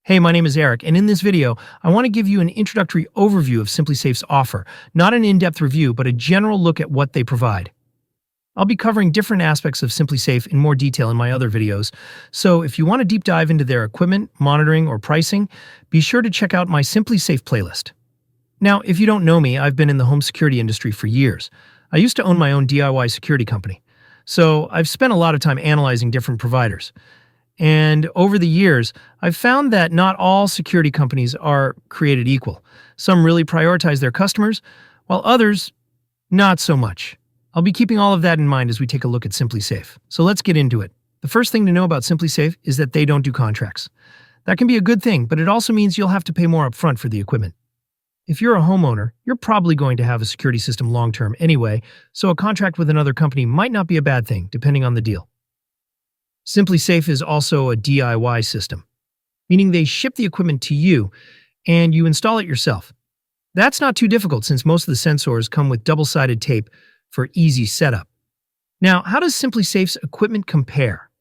Hey, my name is Eric, and in this video, I want to give you an introductory overview of SimpliSafe's offer, not an in-depth review, but a general look at what they provide. I'll be covering different aspects of SimpliSafe in more detail in my other videos, so if you want to deep dive into their equipment, monitoring, or pricing, be sure to check out my SimpliSafe playlist. Now, if you don't know me, I've been in the home security industry for years. I used to own my own DIY security company, so I've spent a lot of time analyzing different providers. And over the years, I've found that not all security companies are created equal. Some really prioritize their customers, while others, not so much. I'll be keeping all of that in mind as we take a look at SimpliSafe. So let's get into it. The first thing to know about SimpliSafe is that they don't do contracts. That can be a good thing, but it also means you'll have to pay more upfront for the equipment. If you're a homeowner, you're probably going to have a security system long-term anyway, so a contract with another company might not be a bad thing, depending on the deal. SimpliSafe is also a DIY system, meaning they ship the equipment to you and you install it yourself. That's not too difficult since most of the sensors come with double-sided tape for easy setup. Now, how does SimpliSafe's equipment compare?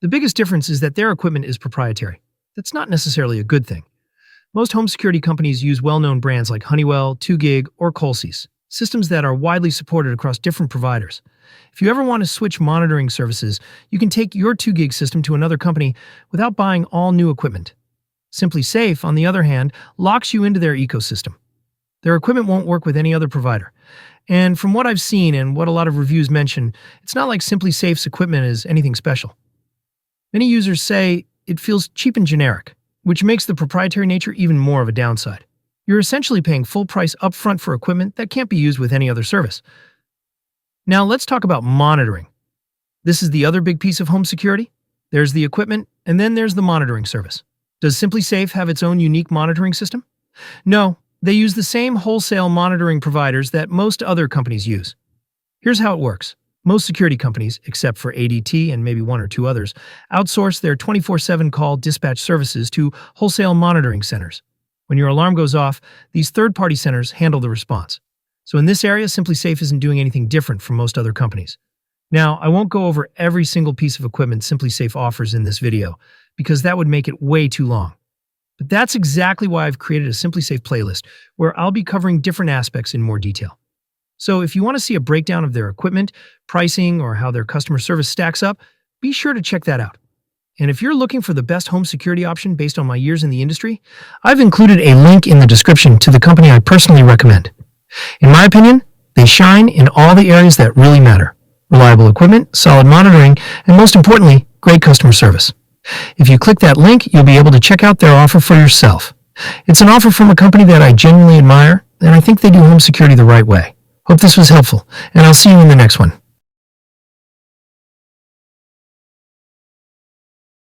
The biggest difference is that their equipment is proprietary. That's not necessarily a good thing. Most home security companies use well-known brands like Honeywell, 2GIG, or Colsys, systems that are widely supported across different providers. If you ever want to switch monitoring services, you can take your 2GIG system to another company without buying all new equipment. SimpliSafe, on the other hand, locks you into their ecosystem. Their equipment won't work with any other provider. And from what I've seen and what a lot of reviews mention, it's not like SimpliSafe's equipment is anything special. Many users say it feels cheap and generic, which makes the proprietary nature even more of a downside. You're essentially paying full price upfront for equipment that can't be used with any other service. Now let's talk about monitoring. This is the other big piece of home security. There's the equipment, and then there's the monitoring service. Does SimpliSafe have its own unique monitoring system? No, they use the same wholesale monitoring providers that most other companies use. Here's how it works. Most security companies, except for ADT and maybe one or two others, outsource their 24/7 call dispatch services to wholesale monitoring centers. When your alarm goes off, these third-party centers handle the response. So in this area, SimpliSafe isn't doing anything different from most other companies. Now, I won't go over every single piece of equipment SimpliSafe offers in this video, because that would make it way too long. But that's exactly why I've created a SimpliSafe playlist, where I'll be covering different aspects in more detail. So if you want to see a breakdown of their equipment, pricing, or how their customer service stacks up, be sure to check that out. And if you're looking for the best home security option based on my years in the industry, I've included a link in the description to the company I personally recommend. In my opinion, they shine in all the areas that really matter: reliable equipment, solid monitoring, and most importantly, great customer service. If you click that link, you'll be able to check out their offer for yourself. It's an offer from a company that I genuinely admire, and I think they do home security the right way. Hope this was helpful, and I'll see you in the next one.